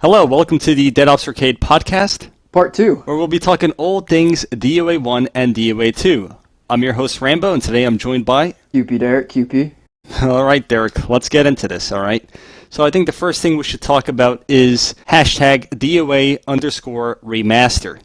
Hello, welcome to the Dead Ops Arcade podcast, Part 2. where we'll be talking all things DOA1 and DOA2. I'm your host, Rambo, and today I'm joined by... qpDerekqp. Alright, Derek, let's get into this, alright? So I think the first thing we should talk about is hashtag DOA_remaster.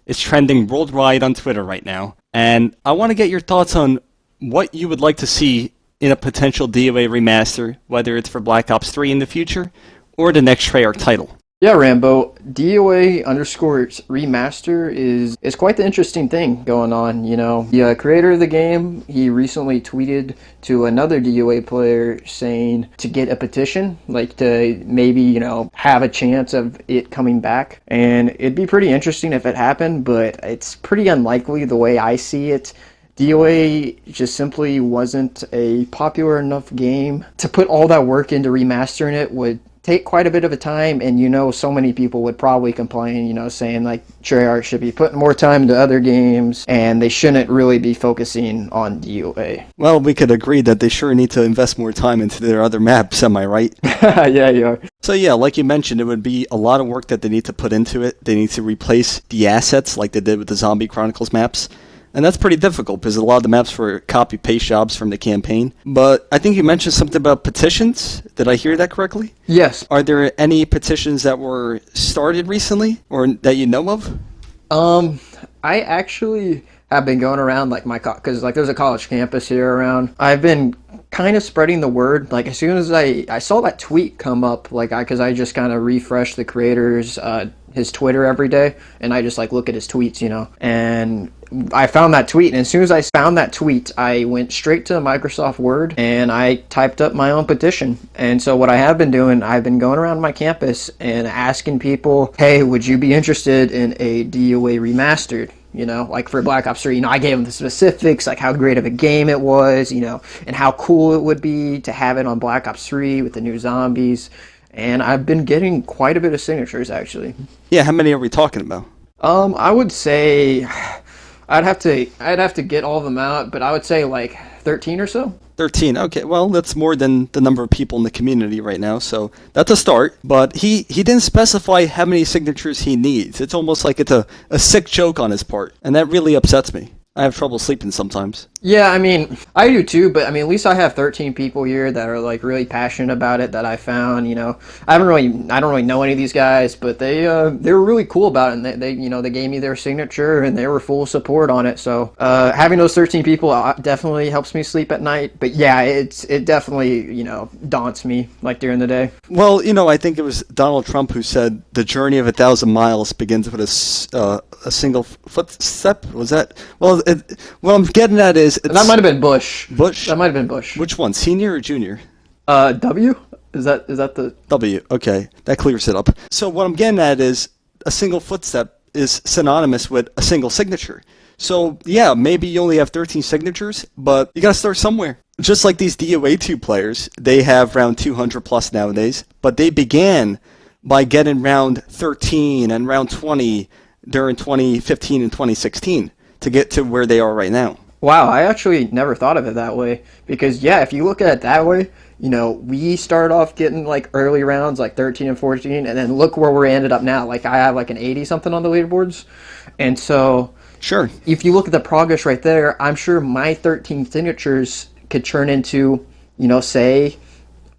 It's trending worldwide on Twitter right now, and I want to get your thoughts on what you would like to see in a potential DOA remaster, whether it's for Black Ops 3 in the future, or the next Treyarch title. Yeah, Rambo, DOA_remaster is quite the interesting thing going on, you know. The creator of the game, he recently tweeted to another DOA player saying to get a petition, like to maybe, you know, have a chance of it coming back. And it'd be pretty interesting if it happened, but it's pretty unlikely the way I see it. DOA just simply wasn't a popular enough game to put all that work into remastering it would take quite a bit of a time, and you know so many people would probably complain, you know, saying like Treyarch should be putting more time into other games and they shouldn't really be focusing on DOA. Well, we could agree that they sure need to invest more time into their other maps, am I right? Yeah, you are. So yeah, like you mentioned, it would be a lot of work that they need to put into it. They need to replace the assets like they did with the Zombie Chronicles maps. And that's pretty difficult because a lot of the maps were copy-paste jobs from the campaign. But I think you mentioned something about petitions. Did I hear that correctly? Yes. Are there any petitions that were started recently or that you know of? I actually have been going around like because like there's a college campus here around. I've been kind of spreading the word. Like as soon as I saw that tweet come up, like because I just kind of refresh the creator's his Twitter every day, and I just like look at his tweets, you know, and I found that tweet, and as soon as I found that tweet, I went straight to Microsoft Word and I typed up my own petition. And so what I have been doing, I've been going around my campus and asking people, hey, would you be interested in a DOA remastered? You know, like for Black Ops 3, you know, I gave them the specifics, like how great of a game it was, you know, and how cool it would be to have it on Black Ops 3 with the new zombies. And I've been getting quite a bit of signatures, actually. Yeah, how many are we talking about? I would say I'd have to get all of them out, but I would say like 13 or so. 13, okay. Well, that's more than the number of people in the community right now, so that's a start. But he didn't specify how many signatures he needs. It's almost like it's a sick joke on his part, and that really upsets me. I have trouble sleeping sometimes. Yeah, I mean, I do too, but I mean, at least I have 13 people here that are like really passionate about it that I found, you know. I don't really know any of these guys, but they were really cool about it, and they you know, they gave me their signature and they were full support on it. So, having those 13 people definitely helps me sleep at night. But yeah, it definitely, you know, daunts me like during the day. Well, you know, I think it was Donald Trump who said the journey of 1,000 miles begins with a single footstep. Was that? Well, what I'm getting at is... That might have been Bush. Bush? That might have been Bush. Which one, senior or junior? W? Is that the... W, okay. That clears it up. So what I'm getting at is a single footstep is synonymous with a single signature. So, yeah, maybe you only have 13 signatures, but you gotta start somewhere. Just like these DOA2 players, they have round 200 plus nowadays, but they began by getting round 13 and round 20 during 2015 and 2016 to get to where they are right now. Wow, I actually never thought of it that way. Because, yeah, if you look at it that way, you know, we started off getting, like, early rounds, like 13 and 14, and then look where we ended up now. Like, I have, like, an 80-something on the leaderboards. And so, sure, if you look at the progress right there, I'm sure my 13 signatures could turn into, you know, say,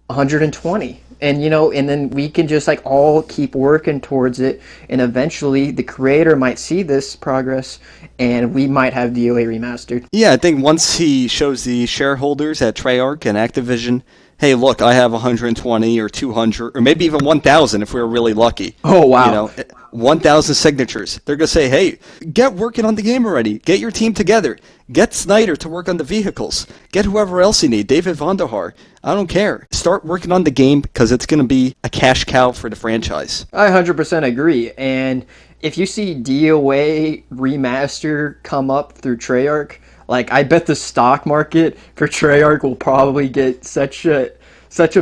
120. And, you know, and then we can just, like, all keep working towards it. And eventually the creator might see this progress and we might have DOA remastered. Yeah, I think once he shows the shareholders at Treyarch and Activision, hey, look, I have 120 or 200 or maybe even 1,000 if we were really lucky. Oh, wow. You know, 1,000 signatures. They're going to say, hey, get working on the game already. Get your team together. Get Snyder to work on the vehicles. Get whoever else you need. David Vonderhaar. I don't care. Start working on the game because it's going to be a cash cow for the franchise. I 100% agree. And if you see DOA remaster come up through Treyarch, like I bet the stock market for Treyarch will probably get such a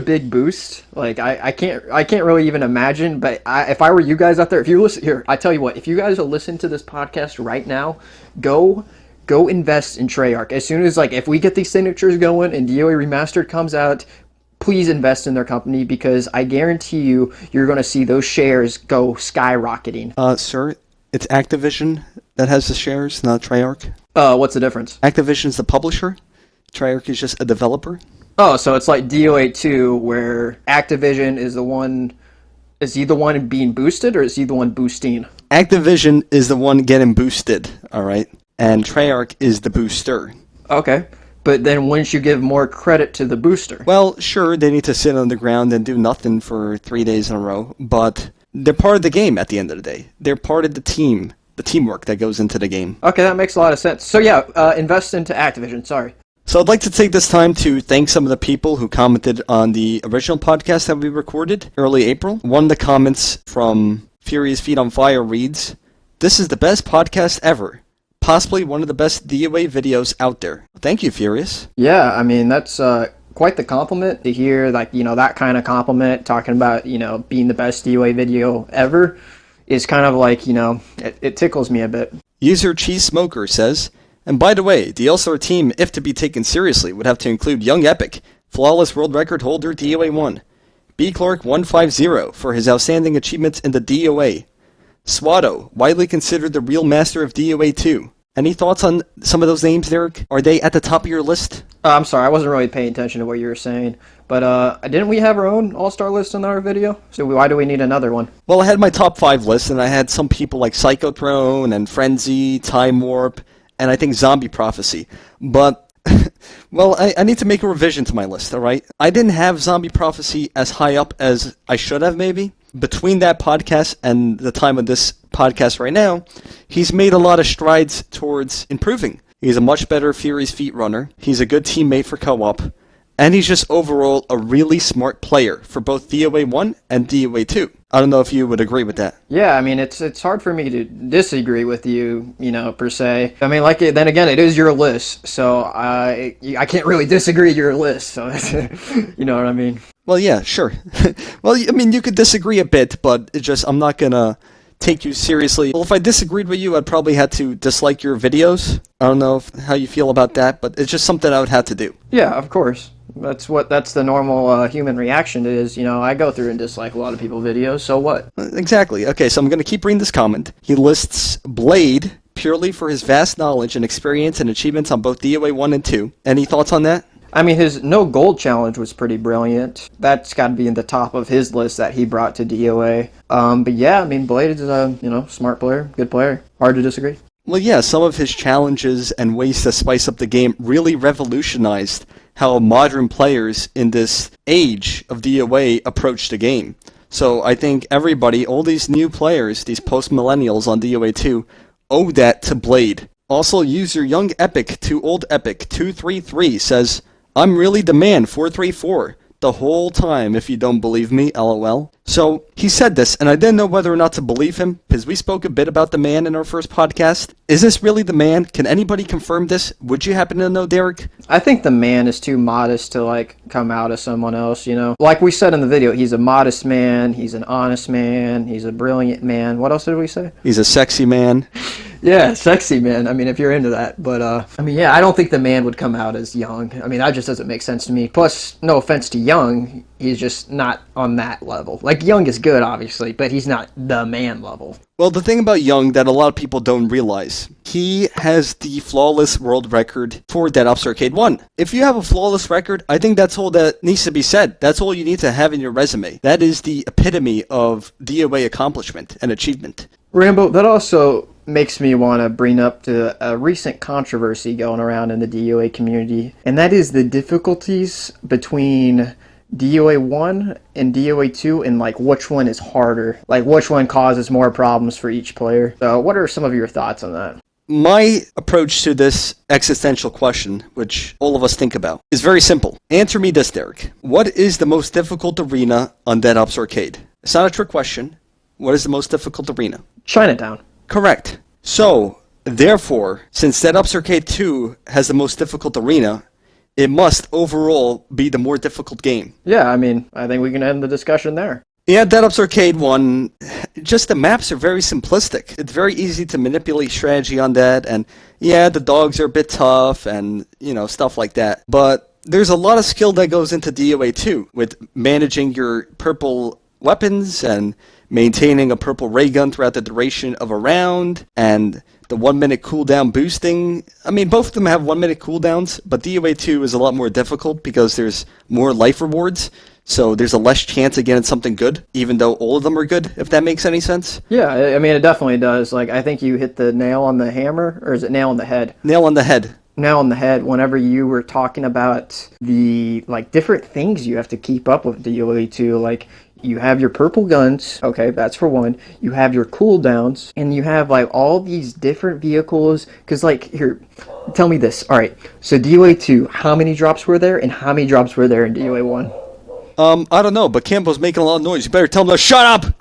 big boost. Like I can't really even imagine. But if I were you guys out there, if you listen here, I tell you what, if you guys are listening to this podcast right now, go invest in Treyarch. As soon as, like, if we get these signatures going and DOA Remastered comes out, please invest in their company, because I guarantee you're going to see those shares go skyrocketing. Sir, it's Activision that has the shares, not Treyarch. What's the difference? Activision's the publisher. Treyarch is just a developer. Oh, so it's like DOA2, where Activision is the one. Is he the one being boosted, or is he the one boosting? Activision is the one getting boosted, all right? And Treyarch is the booster. Okay. But then wouldn't you give more credit to the booster? Well, sure, they need to sit on the ground and do nothing for 3 days in a row, but they're part of the game at the end of the day. They're part of the team, the teamwork that goes into the game. Okay, that makes a lot of sense. So yeah, invest into Activision, sorry. So I'd like to take this time to thank some of the people who commented on the original podcast that we recorded early April. One of the comments from Furious Feet on Fire reads, "This is the best podcast ever. Possibly one of the best DOA videos out there." Thank you, Furious. Yeah, I mean, that's quite the compliment to hear, like, that kind of compliment, talking about, being the best DOA video ever, is kind of like, it tickles me a bit. User Cheese Smoker says, "And by the way, the All-Star team, if to be taken seriously, would have to include Young Epic, flawless world record holder DOA1, B. Clark 150 for his outstanding achievements in the DOA, Swado, widely considered the real master of DOA2. Any thoughts on some of those names, Derek? Are they at the top of your list?" I'm sorry, I wasn't really paying attention to what you were saying, but didn't we have our own All-Star list in our video? So why do we need another one? Well, I had my top 5 list, and I had some people like Psychothrone and Frenzy, Time Warp, and I think Zombie Prophecy. But, well, I need to make a revision to my list, alright? I didn't have Zombie Prophecy as high up as I should have, maybe. Between that podcast and the time of this podcast right now, he's made a lot of strides towards improving. He's a much better Furious Feet runner. He's a good teammate for co-op. And he's just overall a really smart player for both DOA1 and DOA2. I don't know if you would agree with that. Yeah, I mean, it's hard for me to disagree with you, per se. I mean, then again, it is your list, so I can't really disagree your list, so you know what I mean? Well, yeah, sure. Well, I mean, you could disagree a bit, but I'm not gonna take you seriously. Well, if I disagreed with you, I'd probably have to dislike your videos. I don't know how you feel about that, but it's just something I would have to do. Yeah, of course. That's the normal human reaction is, I go through and dislike a lot of people's videos, so what? Exactly. Okay, so I'm going to keep reading this comment. He lists Blade purely for his vast knowledge and experience and achievements on both DOA 1 and 2. Any thoughts on that? I mean, his no gold challenge was pretty brilliant. That's got to be in the top of his list that he brought to DOA. But yeah, I mean, Blade is a, smart player, good player. Hard to disagree. Well, yeah, some of his challenges and ways to spice up the game really revolutionized how modern players in this age of DOA approach the game. So I think everybody, all these new players, these post-millennials on DOA 2, owe that to Blade. Also, user Young Epic to Old Epic 233 says, "I'm really the man 434 the whole time if you don't believe me, lol." So he said this, and I didn't know whether or not to believe him, because we spoke a bit about the man in our first podcast. Is this really the man? Can anybody confirm this? Would you happen to know, Derek? I think the man is too modest to, come out as someone else, Like we said in the video, he's a modest man, he's an honest man, he's a brilliant man. What else did we say? He's a sexy man. Yeah, sexy man. I mean, if you're into that. But, I don't think the man would come out as Young. I mean, that just doesn't make sense to me. Plus, no offense to Young, he's just not on that level. Young is good, obviously, but he's not the man level. Well, the thing about Young that a lot of people don't realize, he has the flawless world record for Dead Ops Arcade 1. If you have a flawless record, I think that's all that needs to be said. That's all you need to have in your resume. That is the epitome of DOA accomplishment and achievement. Rambo, that also makes me want to bring up a recent controversy going around in the DOA community, and that is the difficulties between DOA 1 and DOA 2 and which one is harder, which one causes more problems for each player. So what are some of your thoughts on that? My approach to this existential question, which all of us think about, is very simple. Answer me this, Derek. What is the most difficult arena on Dead Ops Arcade? It's not a trick question. What is the most difficult arena? Chinatown. Correct. So, therefore, since Dead Ops Arcade 2 has the most difficult arena, it must overall be the more difficult game. Yeah, I mean, I think we can end the discussion there. Yeah, Dead Ops Arcade 1, just the maps are very simplistic. It's very easy to manipulate strategy on that, and yeah, the dogs are a bit tough and, stuff like that. But there's a lot of skill that goes into DOA2 with managing your purple weapons and maintaining a purple ray gun throughout the duration of a round, and the 1 minute cooldown boosting. I mean, both of them have 1 minute cooldowns, but DOA2 is a lot more difficult because there's more life rewards, so there's a less chance of getting something good, even though all of them are good, if that makes any sense. Yeah, I mean, it definitely does. Like, I think you hit the nail on the hammer, or is it nail on the head? Nail on the head. Nail on the head whenever you were talking about the, like, different things you have to keep up with DOA2, like, you have your purple guns, okay, that's for one. You have your cooldowns, and you have, like, all these different vehicles. Because, like, here, tell me this. All right, so DOA2, how many drops were there, and how many drops were there in DOA1? I don't know, but Kimbo's making a lot of noise. You better tell him to shut up!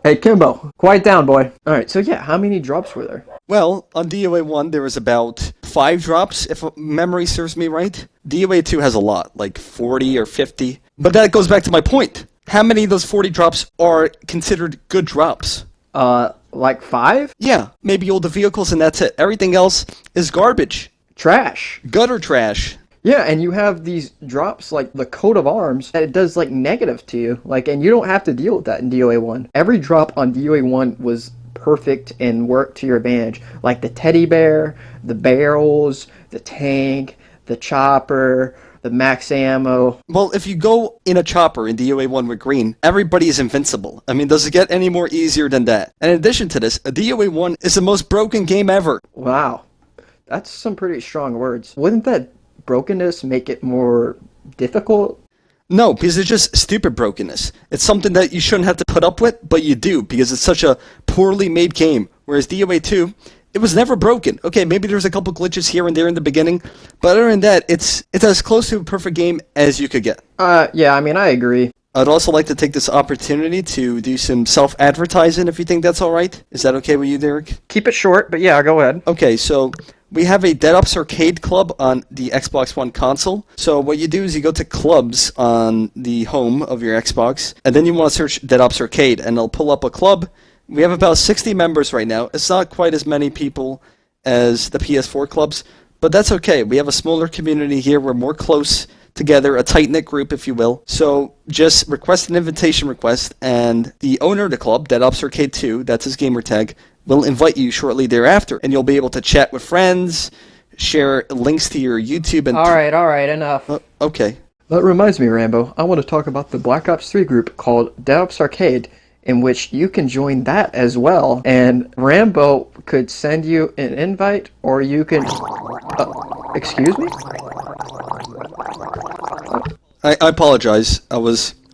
Hey, Kimbo, quiet down, boy. All right, so yeah, how many drops were there? Well, on DOA1, there was about 5 drops, if memory serves me right. DOA2 has a lot, like 40 or 50. But that goes back to my point. How many of those 40 drops are considered good drops? Like 5? Yeah, maybe all the vehicles and that's it. Everything else is garbage. Trash. Gutter trash. Yeah, and you have these drops, like the coat of arms, that it does, like, negative to you. Like, and you don't have to deal with that in DOA1. Every drop on DOA1 was perfect and worked to your advantage. Like the teddy bear, the barrels, the tank, the chopper, the max ammo. Well, if you go in a chopper in DOA1 with green, everybody is invincible. I mean, does it get any more easier than that? And in addition to this, DOA1 is the most broken game ever. Wow. That's some pretty strong words. Wouldn't that brokenness make it more difficult? No, because it's just stupid brokenness. It's something that you shouldn't have to put up with, but you do, because it's such a poorly made game. Whereas DOA2, it was never broken. Okay, maybe there's a couple glitches here and there in the beginning, but other than that, it's as close to a perfect game as you could get. Yeah, I mean, I agree. I'd also like to take this opportunity to do some self-advertising, if you think that's all right. Is that okay with you, Derek? Keep it short, but yeah, go ahead. Okay, so we have a Dead Ops Arcade Club on the Xbox One console. So what you do is you go to clubs on the home of your Xbox, and then you want to search Dead Ops Arcade, and it'll pull up a club. We have about 60 members right now. It's not quite as many people as the PS4 clubs, but that's okay. We have a smaller community here. We're more close together, a tight-knit group, if you will. So just request an invitation request, and the owner of the club, Dead Ops Arcade 2, that's his gamer tag, will invite you shortly thereafter, and you'll be able to chat with friends, share links to your YouTube, and... All right, enough. Okay. That reminds me, Rambo, I want to talk about the Black Ops 3 group called Dead Ops Arcade, in which you can join that as well, and Rambo could send you an invite, or you can... excuse me? I apologize. I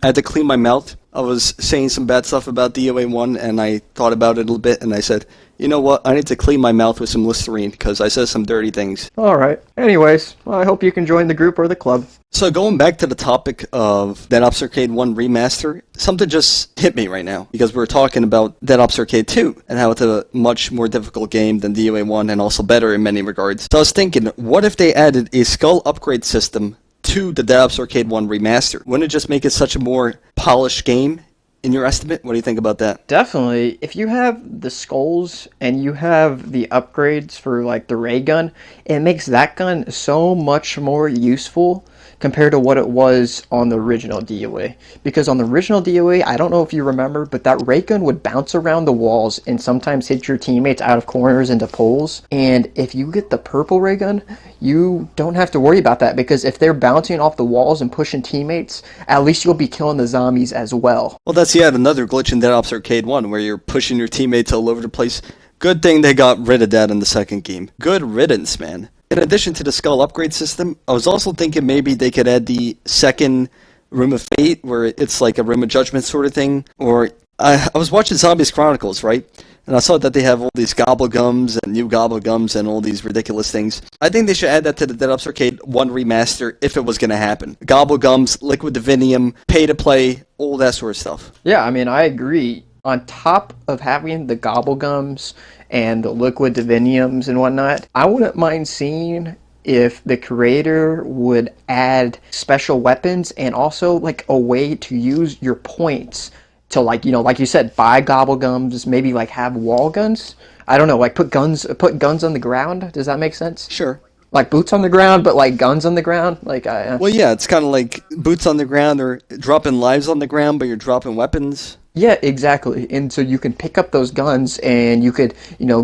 had to clean my mouth. I was saying some bad stuff about DOA1, and I thought about it a little bit, and I said, you know what, I need to clean my mouth with some Listerine, because I said some dirty things. Alright. Anyways, well, I hope you can join the group or the club. So going back to the topic of Dead Ops Arcade 1 Remaster, something just hit me right now, because we were talking about Dead Ops Arcade 2, and how it's a much more difficult game than DOA1, and also better in many regards. So I was thinking, what if they added a skull upgrade system to the Dead Ops Arcade 1 Remaster? Wouldn't it just make it such a more polished game, in your estimate? What do you think about that? Definitely. If you have the skulls and you have the upgrades for, like, the ray gun, it makes that gun so much more useful compared to what it was on the original DOA. Because on the original DOA, I don't know if you remember, but that ray gun would bounce around the walls and sometimes hit your teammates out of corners into poles. And if you get the purple ray gun, you don't have to worry about that, because if they're bouncing off the walls and pushing teammates, at least you'll be killing the zombies as well. Well, that's yet another glitch in Dead Ops Arcade 1, where you're pushing your teammates all over the place. Good thing they got rid of that in the second game. Good riddance, man. In addition to the skull upgrade system, I was also thinking maybe they could add the second Room of Fate, where it's like a Room of Judgment sort of thing. Or, I was watching Zombies Chronicles, right? And I saw that they have all these gobblegums and new gobblegums and all these ridiculous things. I think they should add that to the Dead Ops Arcade 1 Remaster if it was going to happen. Gobblegums, Liquid Divinium, pay to play, all that sort of stuff. Yeah, I mean, I agree. On top of having the gobblegums and the liquid diviniums and whatnot, I wouldn't mind seeing if the creator would add special weapons and also, like, a way to use your points to, like, you know, like you said, buy gobblegums, maybe, like, have wall guns. I don't know, like, put guns on the ground. Does that make sense? Sure. Like boots on the ground, but like guns on the ground. Like Well, yeah, it's kind of like boots on the ground or dropping lives on the ground, but you're dropping weapons. Yeah, exactly. And so you can pick up those guns and you could,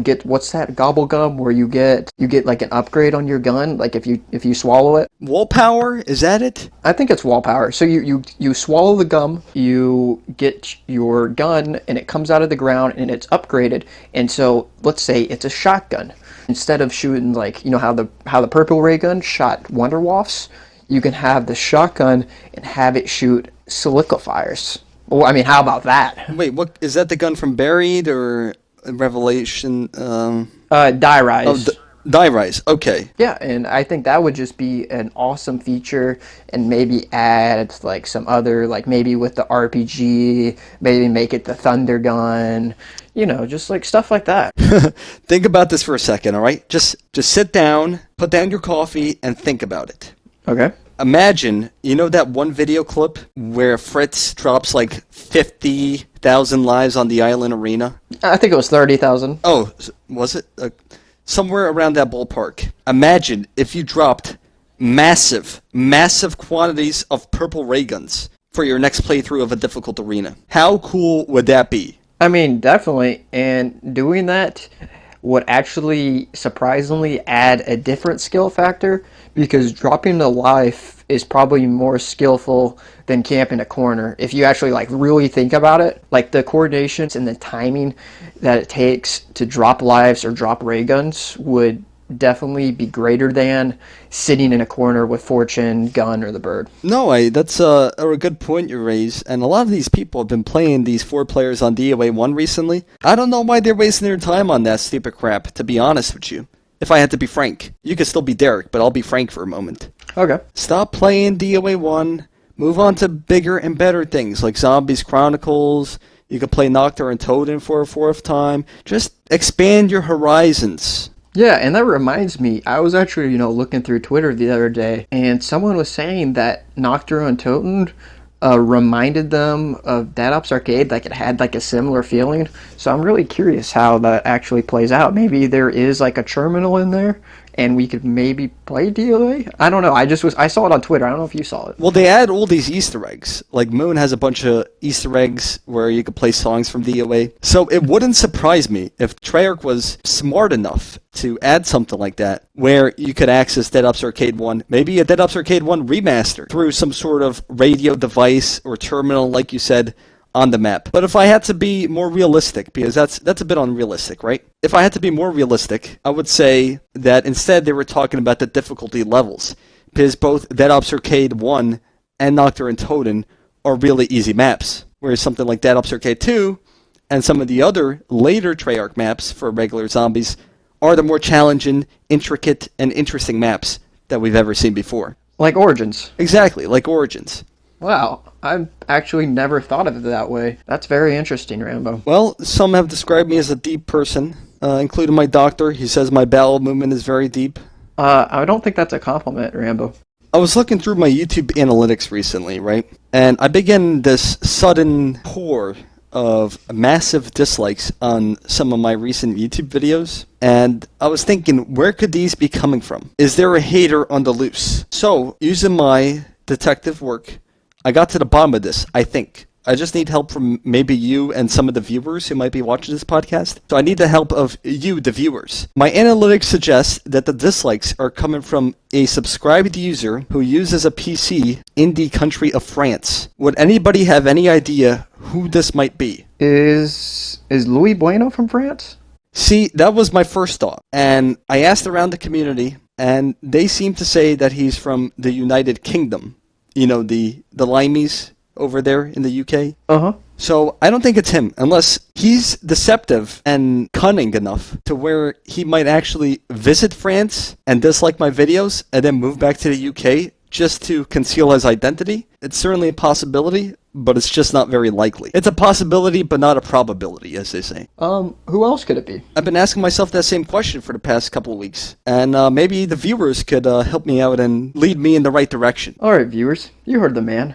get what's that gobble gum where you get like an upgrade on your gun, like if you swallow it. Wall power, is that it? I think it's wall power. So you swallow the gum, you get your gun and it comes out of the ground and it's upgraded. And so let's say it's a shotgun. Instead of shooting like, how the purple ray gun shot Wonder Wafts, you can have the shotgun and have it shoot silicafires. Well, I mean, how about that? Wait, what is that? The gun from Buried or Revelation? Die Rise. Oh, Die Rise. Okay. Yeah, and I think that would just be an awesome feature, and maybe add like some other, like maybe with the RPG, maybe make it the Thunder Gun, just like stuff like that. Think about this for a second, all right? Just sit down, put down your coffee, and think about it. Okay. Imagine, that one video clip where Fritz drops like 50,000 lives on the island arena? I think it was 30,000. Oh, was it? Somewhere around that ballpark. Imagine if you dropped massive quantities of purple ray guns for your next playthrough of a difficult arena. How cool would that be? I mean, definitely. And doing that would actually surprisingly add a different skill factor, because dropping the life is probably more skillful than camping a corner. If you actually like really think about it, like the coordinations and the timing that it takes to drop lives or drop ray guns would definitely be greater than sitting in a corner with Fortune, Gun, or the Bird. No, that's a good point you raise, and a lot of these people have been playing these 4 players on DOA1 recently. I don't know why they're wasting their time on that stupid crap, to be honest with you. If I had to be frank. You could still be Derek, but I'll be frank for a moment. Okay. Stop playing DOA1, move on to bigger and better things like Zombies Chronicles. You could play Nocturne and Totem for a 4th time. Just expand your horizons. Yeah, and that reminds me, I was actually, looking through Twitter the other day, and someone was saying that Nocturne and Totem reminded them of Dead Ops Arcade, like it had like a similar feeling. So I'm really curious how that actually plays out. Maybe there is like a terminal in there, and we could maybe play DOA? I don't know. I saw it on Twitter. I don't know if you saw it. Well, they add all these Easter eggs. Like Moon has a bunch of Easter eggs where you could play songs from DOA. So it wouldn't surprise me if Treyarch was smart enough to add something like that, where you could access Dead Ops Arcade 1, maybe a Dead Ops Arcade 1 remaster, through some sort of radio device or terminal, like you said, on the map. But if I had to be more realistic, because that's a bit unrealistic, right? If I had to be more realistic, I would say that instead they were talking about the difficulty levels, because both Dead Ops Arcade 1 and Nocturne and Totem are really easy maps, whereas something like Dead Ops Arcade 2 and some of the other later Treyarch maps for regular zombies are the more challenging, intricate, and interesting maps that we've ever seen before. Like Origins. Exactly, like Origins. Wow, I've actually never thought of it that way. That's very interesting, Rambo. Well, some have described me as a deep person, including my doctor. He says my bowel movement is very deep. I don't think that's a compliment, Rambo. I was looking through my YouTube analytics recently, right? And I began this sudden pour of massive dislikes on some of my recent YouTube videos. And I was thinking, where could these be coming from? Is there a hater on the loose? So, using my detective work, I got to the bottom of this, I think. I just need help from maybe you and some of the viewers who might be watching this podcast. So I need the help of you, the viewers. My analytics suggests that the dislikes are coming from a subscribed user who uses a PC in the country of France. Would anybody have any idea who this might be? Is Louis Bueno from France? See, that was my first thought. And I asked around the community, and they seem to say that he's from the United Kingdom. You know, the Limeys over there in the UK. Uh-huh. So I don't think it's him, unless he's deceptive and cunning enough to where he might actually visit France and dislike my videos and then move back to the UK just to conceal his identity. It's certainly a possibility, but it's just not very likely. It's a possibility, but not a probability, as they say. Who else could it be? I've been asking myself that same question for the past couple of weeks, and maybe the viewers could help me out and lead me in the right direction. All right, viewers, you heard the man.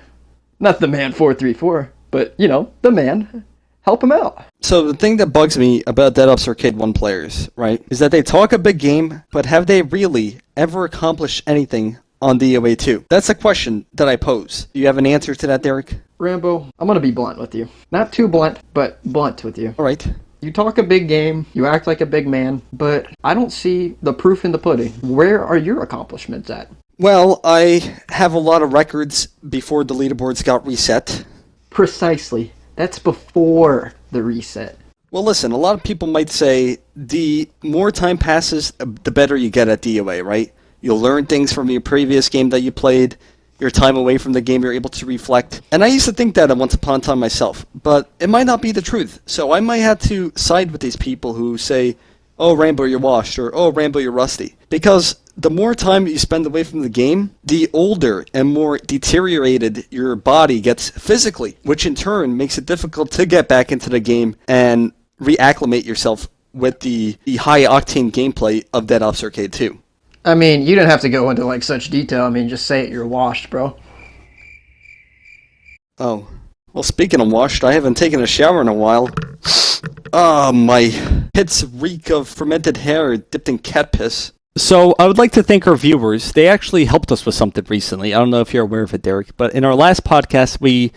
Not the man 434, but, the man. Help him out. So the thing that bugs me about Dead Ops Arcade 1 players, right, is that they talk a big game, but have they really ever accomplish anything on DOA2? That's a question that I pose. Do you have an answer to that, Derek? Rambo, I'm gonna be blunt with you. Not too blunt, but blunt with you. All right. You talk a big game, you act like a big man, but I don't see the proof in the pudding. Where are your accomplishments at? Well, I have a lot of records before the leaderboards got reset. Precisely. That's before the reset. Well, listen, a lot of people might say the more time passes, the better you get at DOA, right? You'll learn things from your previous game that you played. Your time away from the game, you're able to reflect. And I used to think that at once upon a time myself, but it might not be the truth. So I might have to side with these people who say, oh, Rambo, you're washed, or oh, Rambo, you're rusty. Because the more time you spend away from the game, the older and more deteriorated your body gets physically, which in turn makes it difficult to get back into the game and reacclimate yourself with the high-octane gameplay of Dead Ops Arcade 2. I mean, you didn't have to go into, like, such detail. I mean, just say it, you're washed, bro. Oh. Well, speaking of washed, I haven't taken a shower in a while. Ah, my pits reek of fermented hair dipped in cat piss. So, I would like to thank our viewers. They actually helped us with something recently. I don't know if you're aware of it, Derek, but in our last podcast, we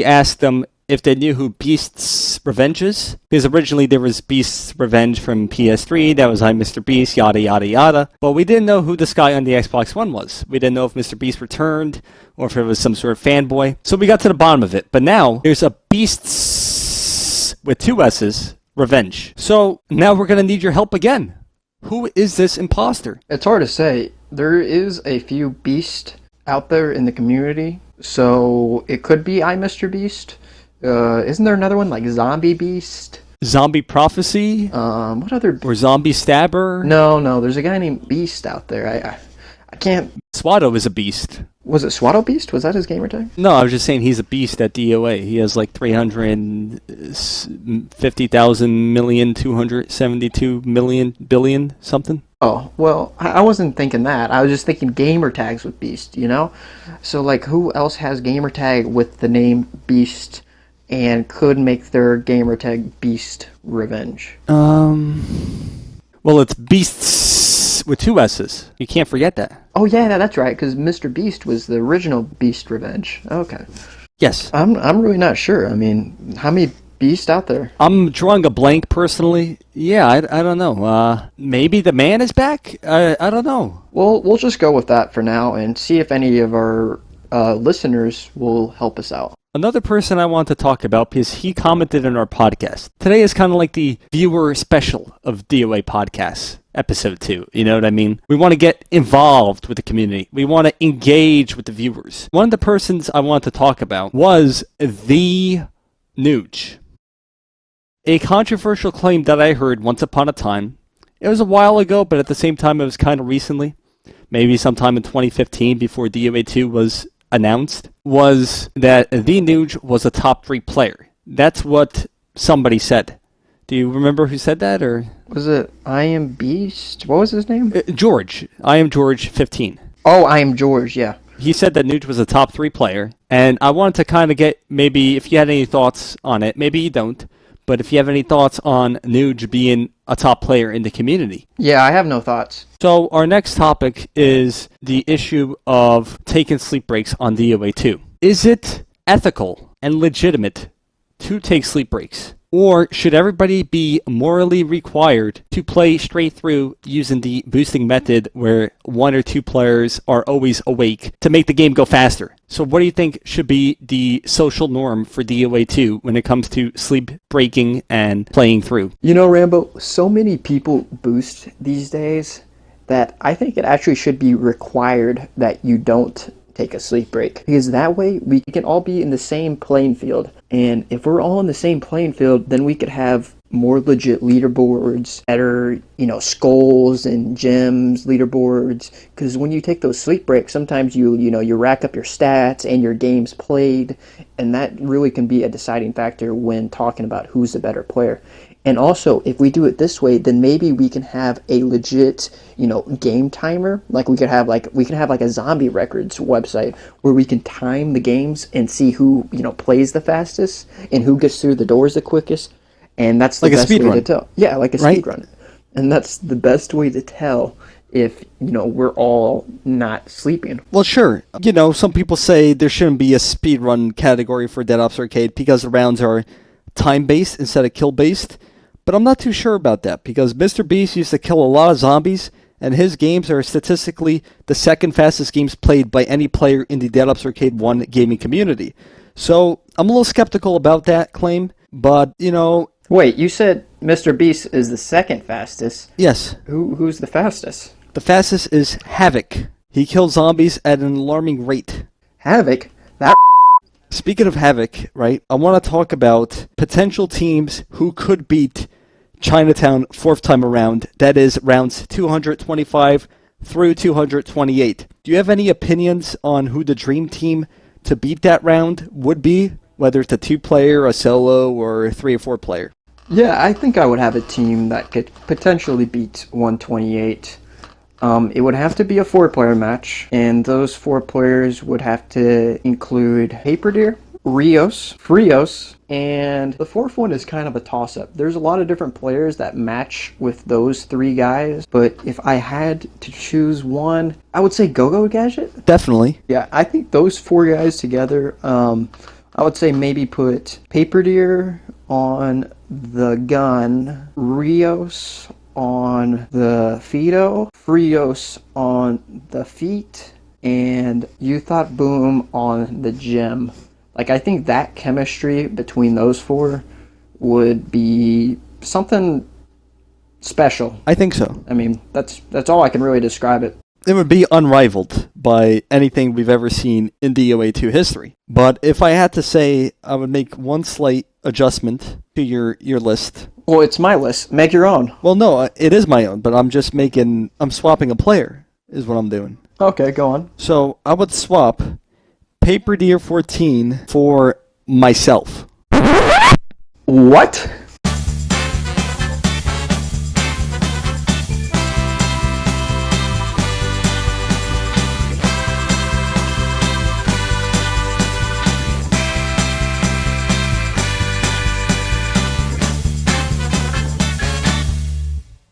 asked them if they knew who Beast's Revenge is. Because originally there was Beast's Revenge from PS3, that was I'm Mr. Beast, yada yada yada. But we didn't know who this guy on the Xbox One was. We didn't know if Mr. Beast returned, or if it was some sort of fanboy. So we got to the bottom of it. But now, there's a Beast's, with 2 S's, Revenge. So, now we're gonna need your help again. Who is this imposter? It's hard to say. There is a few Beast out there in the community. So, it could be I, Mr. Beast. Isn't there another one like Zombie Beast? Zombie Prophecy? What other? Or Zombie Stabber? No. There's a guy named Beast out there. I can't. Swatto is a beast. Was it Swatto Beast? Was that his gamer tag? No, I was just saying he's a beast at DOA. He has like 350,000 million, 272 million, billion, something. Oh, well, I wasn't thinking that. I was just thinking gamer tags with Beast, you know? So, like, who else has gamer tag with the name Beast and could make their gamer tag Beast Revenge? Well, it's Beasts with 2 S's. You can't forget that. Oh, yeah, that's right, because Mr. Beast was the original Beast Revenge. Okay. Yes. I'm really not sure. I mean, how many Beast out there? I'm drawing a blank personally. Yeah, I don't know. Maybe the man is back? I don't know. Well, we'll just go with that for now and see if any of our listeners will help us out. Another person I want to talk about because he commented in our podcast. Today is kind of like the viewer special of DOA podcasts, episode 2. You know what I mean? We want to get involved with the community. We want to engage with the viewers. One of the persons I want to talk about was the Nuge. A controversial claim that I heard once upon a time. It was a while ago, but at the same time it was kind of recently. Maybe sometime in 2015 before DOA2 was announced, was that the Nuge was a top 3 player. That's what somebody said. Do you remember who said that, or? Was it I Am Beast? What was his name? George. I Am George 15. Oh, I Am George, yeah. He said that Nuge was a top 3 player, and I wanted to kind of get, maybe if you had any thoughts on it, maybe you don't, but if you have any thoughts on Nuge being a top player in the community. Yeah, I have no thoughts. So our next topic is the issue of taking sleep breaks on DOA2. Is it ethical and legitimate to take sleep breaks? Or should everybody be morally required to play straight through using the boosting method where 1 or 2 players are always awake to make the game go faster? So what do you think should be the social norm for DOA2 when it comes to sleep breaking and playing through? You know, Rambo, so many people boost these days that I think it actually should be required that you don't take a sleep break, because that way we can all be in the same playing field, and if we're all in the same playing field, then we could have more legit leaderboards, better, skulls and gems leaderboards, because when you take those sleep breaks, sometimes you rack up your stats and your games played, and that really can be a deciding factor when talking about who's the better player. And also, if we do it this way, then maybe we can have a legit, game timer. Like we could have a zombie records website where we can time the games and see who, plays the fastest and who gets through the doors the quickest. And that's the best way to tell. Yeah, like a speed run. And that's the best way to tell if, we're all not sleeping. Well, sure. Some people say there shouldn't be a speedrun category for Dead Ops Arcade because the rounds are time-based instead of kill-based. But I'm not too sure about that because Mr. Beast used to kill a lot of zombies, and his games are statistically the second fastest games played by any player in the Dead Ops Arcade 1 gaming community. So I'm a little skeptical about that claim, but, Wait, you said Mr. Beast is the second fastest. Yes. Who's the fastest? The fastest is Havoc. He kills zombies at an alarming rate. Havoc? That Speaking of Havoc, right, I want to talk about potential teams who could beat Chinatown fourth time around. That is rounds 225 through 228. Do you have any opinions on who the dream team to beat that round would be? Whether it's a 2-player, a solo, or a 3 or 4-player? Yeah, I think I would have a team that could potentially beat 128. It would have to be a 4-player match, and those 4 players would have to include qpDerekqp, Rios, Frios, and the 4th one is kind of a toss-up. There's a lot of different players that match with those 3 guys, but if I had to choose one, I would say Go-Go Gadget. Definitely. Yeah, I think those 4 guys together, I would say maybe put qpDerekqp on the gun, Rios on the Fido, Frios on the feet, and You Thought Boom on the gem. Like, I think that chemistry between those 4 would be something special. I think so. I mean, that's all I can really describe it. It would be unrivaled by anything we've ever seen in DOA2 history. But if I had to say, I would make one slight adjustment to your list. Well, it's my list. Make your own. Well, no, it is my own, but I'm swapping a player, is what I'm doing. Okay, go on. So I would swap qpDerekqp 14 for myself. What?